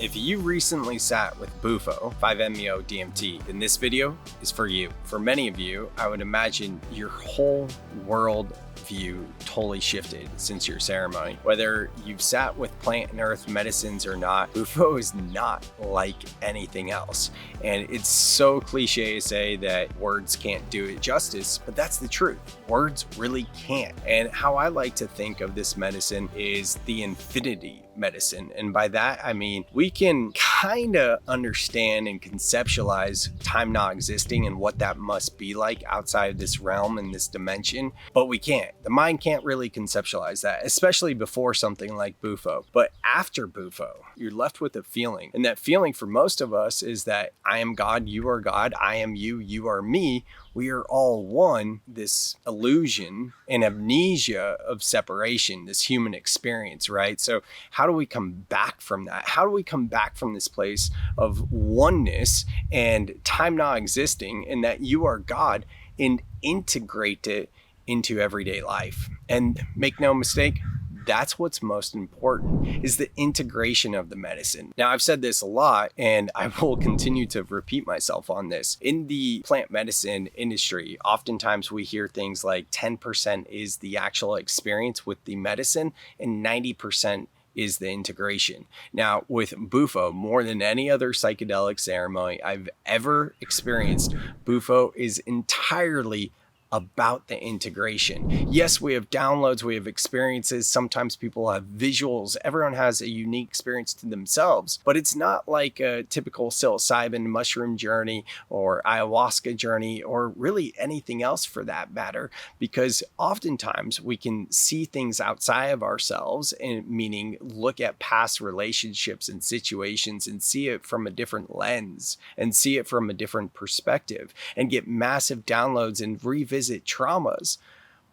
If you recently sat with Bufo, 5-MeO-DMT, then this video is for you. For many of you, I would imagine your whole world view totally shifted since your ceremony. Whether you've sat with plant and earth medicines or not, Bufo is not like anything else. And it's so cliche to say that words can't do it justice, but that's the truth. Words really can't. And how I like to think of this medicine is the infinity medicine. And by that, I mean, we can kind of understand and conceptualize time not existing and what that must be like outside of this realm and this dimension, but we can't. The mind can't really conceptualize that, especially before something like Bufo. But after Bufo, you're left with a feeling. And that feeling for most of us is that I am God, you are God, I am you, you are me. We are all one, this illusion and amnesia of separation, this human experience, right? So how do we come back from that? How do we come back from this place of oneness and time not existing and that you are God and integrate it into everyday life? And make no mistake, that's what's most important, is the integration of the medicine. Now, I've said this a lot, and I will continue to repeat myself on this. In the plant medicine industry, oftentimes we hear things like 10% is the actual experience with the medicine, and 90% is the integration. Now, with Bufo, more than any other psychedelic ceremony I've ever experienced, Bufo is entirely about the integration. Yes, we have downloads, we have experiences. Sometimes people have visuals. Everyone has a unique experience to themselves, but it's not like a typical psilocybin mushroom journey or ayahuasca journey or really anything else for that matter, because oftentimes we can see things outside of ourselves, and meaning look at past relationships and situations and see it from a different lens and see it from a different perspective and get massive downloads and revisit traumas.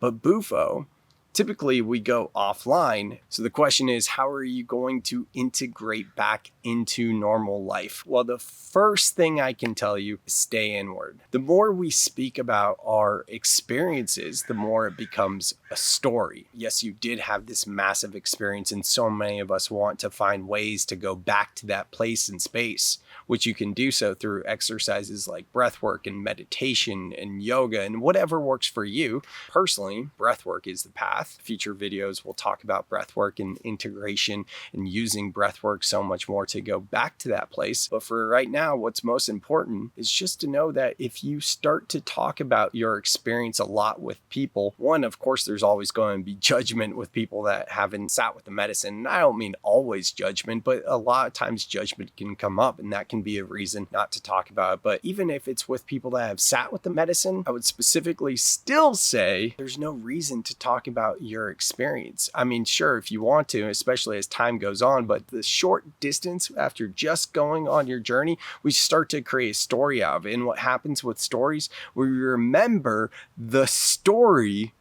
But Bufo, typically we go offline. So the question is, how are you going to integrate back into normal life? Well, the first thing I can tell you is stay inward. The more we speak about our experiences, the more it becomes a story. Yes, you did have this massive experience, and so many of us want to find ways to go back to that place and space, which you can do so through exercises like breath work and meditation and yoga and whatever works for you. Personally, breath work is the path. Future videos will talk about breath work and integration and using breath work so much more to go back to that place. But for right now, what's most important is just to know that if you start to talk about your experience a lot with people, one, of course, there's always going to be judgment with people that haven't sat with the medicine. And I don't mean always judgment, but a lot of times judgment can come up, and that can be a reason not to talk about it. But even if it's with people that have sat with the medicine, I would specifically still say there's no reason to talk about your experience. I mean, sure, if you want to, especially as time goes on, but the short distance after just going on your journey, we start to create a story out of it. And what happens with stories, we remember the story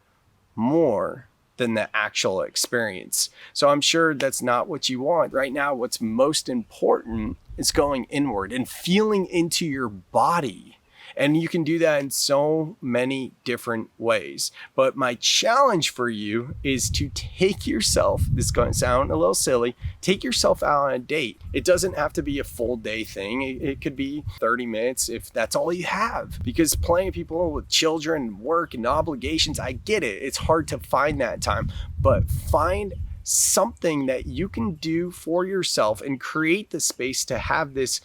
more than the actual experience. So I'm sure that's not what you want. Right now, what's most important is going inward and feeling into your body. And you can do that in so many different ways. But my challenge for you is to take yourself, this is going to sound a little silly, take yourself out on a date. It doesn't have to be a full day thing. It could be 30 minutes if that's all you have. Because plenty of people with children, work, and obligations, I get it. It's hard to find that time. But find something that you can do for yourself and create the space to have this,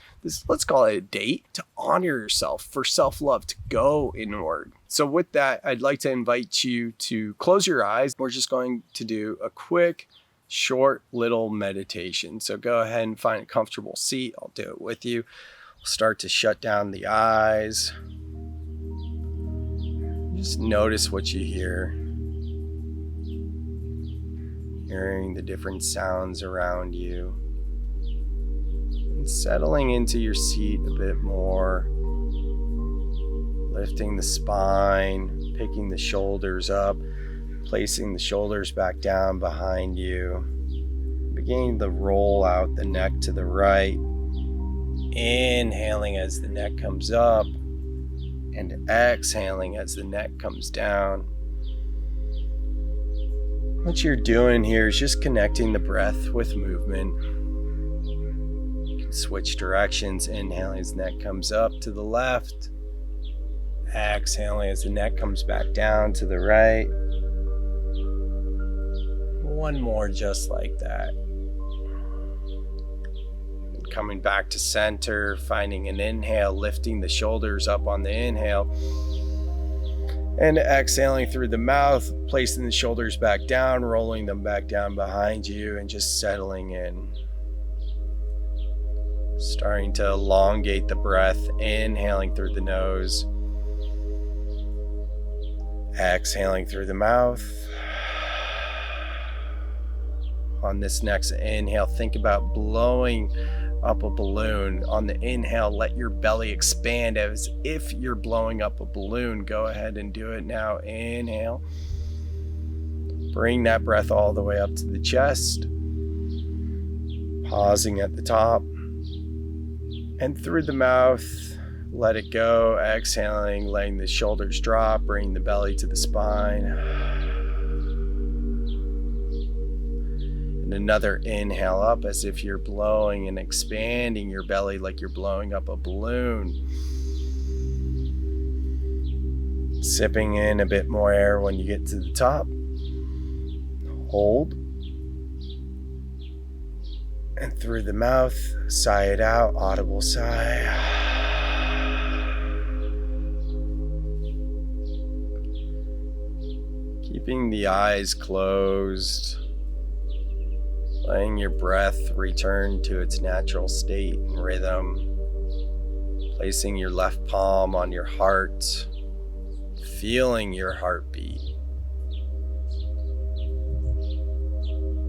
let's call it a date, to honor yourself, for self-love, to go inward. So with that, I'd like to invite you to close your eyes. We're just going to do a quick, short little meditation. So go ahead and find a comfortable seat. I'll do it with you. We'll start to shut down the eyes. Just notice what you hear. Hearing the different sounds around you, and settling into your seat a bit more, lifting the spine, picking the shoulders up, placing the shoulders back down behind you, beginning to roll out the neck to the right, inhaling as the neck comes up, and exhaling as the neck comes down. What you're doing here is just connecting the breath with movement. Switch directions. Inhaling as neck comes up to the left. Exhaling as the neck comes back down to the right. One more just like that. Coming back to center, finding an inhale, lifting the shoulders up on the inhale. And exhaling through the mouth, placing the shoulders back down, rolling them back down behind you, and just settling in. Starting to elongate the breath, inhaling through the nose. Exhaling through the mouth. On this next inhale, think about blowing up a balloon. On the inhale, let your belly expand as if you're blowing up a balloon. Go ahead and do it now. Inhale. Bring that breath all the way up to the chest. Pausing at the top. And through the mouth, let it go. Exhaling, letting the shoulders drop, bringing the belly to the spine. And another inhale up as if you're blowing and expanding your belly like you're blowing up a balloon. Sipping in a bit more air when you get to the top. Hold. And through the mouth, sigh it out, audible sigh. Keeping the eyes closed, letting your breath return to its natural state and rhythm, placing your left palm on your heart, feeling your heartbeat,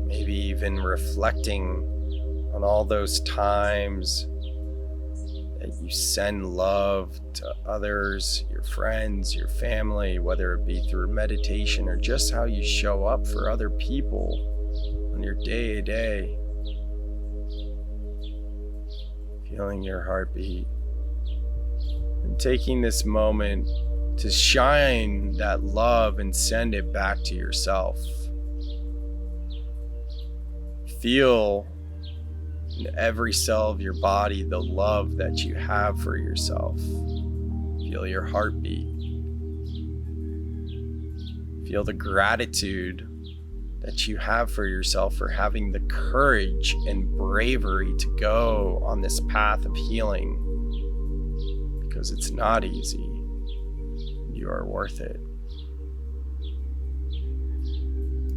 maybe even reflecting on all those times that you send love to others, your friends, your family, whether it be through meditation or just how you show up for other people on your day-to-day. Feeling your heartbeat and taking this moment to shine that love and send it back to yourself. Feel in every cell of your body the love that you have for yourself. Feel your heartbeat. Feel the gratitude that you have for yourself for having the courage and bravery to go on this path of healing, because it's not easy. You are worth it.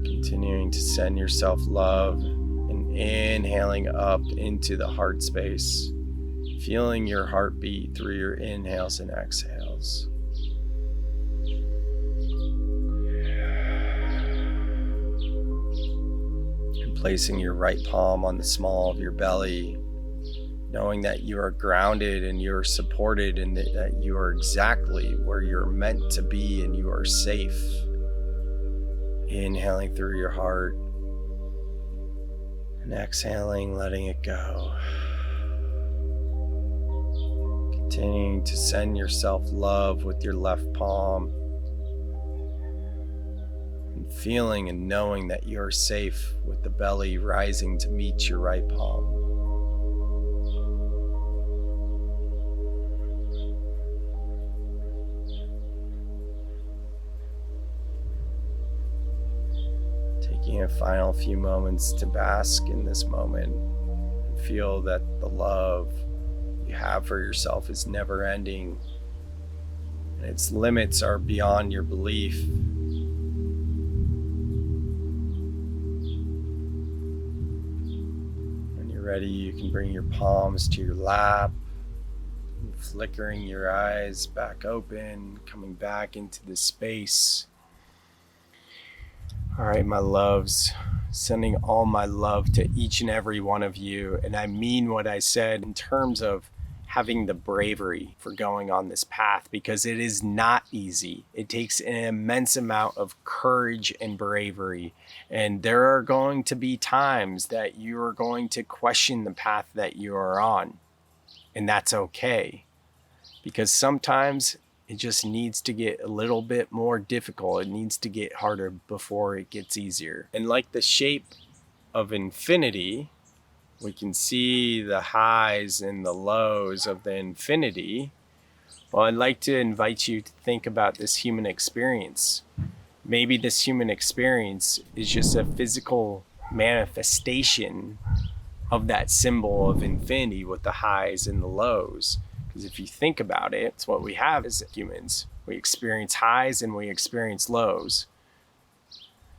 Continuing to send yourself love and inhaling up into the heart space, feeling your heartbeat through your inhales and exhales. And placing your right palm on the small of your belly, knowing that you are grounded and you are supported and that you are exactly where you're meant to be and you are safe. Inhaling through your heart and exhaling, letting it go. Continuing to send yourself love with your left palm and feeling and knowing that you're safe with the belly rising to meet your right palm. Taking a final few moments to bask in this moment and feel that the love you have for yourself is never ending and its limits are beyond your belief. When you're ready, you can bring your palms to your lap, flickering your eyes back open, coming back into the space. All right, my loves, sending all my love to each and every one of you. And I mean what I said in terms of having the bravery for going on this path, because it is not easy. It takes an immense amount of courage and bravery. And there are going to be times that you are going to question the path that you are on. And that's okay, because sometimes it just needs to get a little bit more difficult. It needs to get harder before it gets easier. And like the shape of infinity, we can see the highs and the lows of the infinity. Well, I'd like to invite you to think about this human experience. Maybe this human experience is just a physical manifestation of that symbol of infinity with the highs and the lows. Because if you think about it, it's what we have as humans. We experience highs and we experience lows.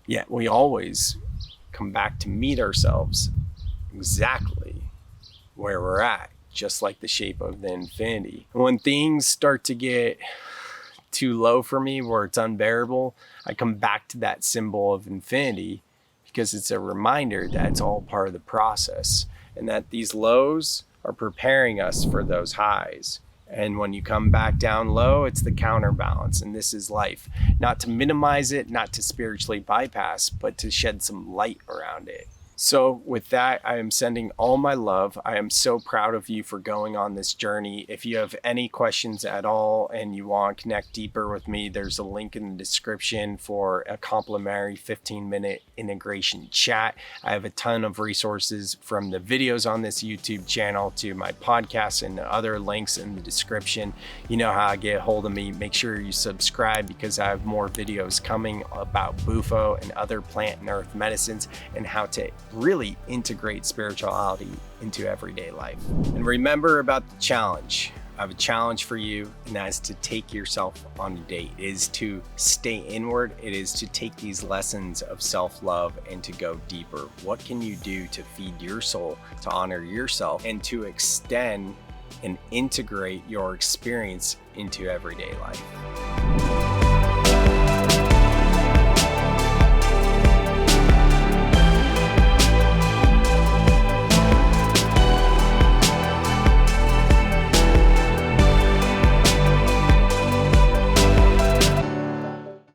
Yet we always come back to meet ourselves exactly where we're at, just like the shape of the infinity. And when things start to get too low for me, where it's unbearable, I come back to that symbol of infinity, because it's a reminder that it's all part of the process and that these lows are preparing us for those highs. And when you come back down low, it's the counterbalance. And this is life. Not to minimize it, not to spiritually bypass, but to shed some light around it. So with that, I am sending all my love. I am so proud of you for going on this journey. If you have any questions at all and you want to connect deeper with me, there's a link in the description for a complimentary 15-minute integration chat. I have a ton of resources from the videos on this YouTube channel to my podcast and other links in the description. You know how to get a hold of me. Make sure you subscribe, because I have more videos coming about Bufo and other plant and earth medicines and how to really integrate spirituality into everyday life. And remember about the challenge. I have a challenge for you, and that is to take yourself on a date. It is to stay inward. It is to take these lessons of self-love and to go deeper. What can you do to feed your soul, to honor yourself, and to extend and integrate your experience into everyday life?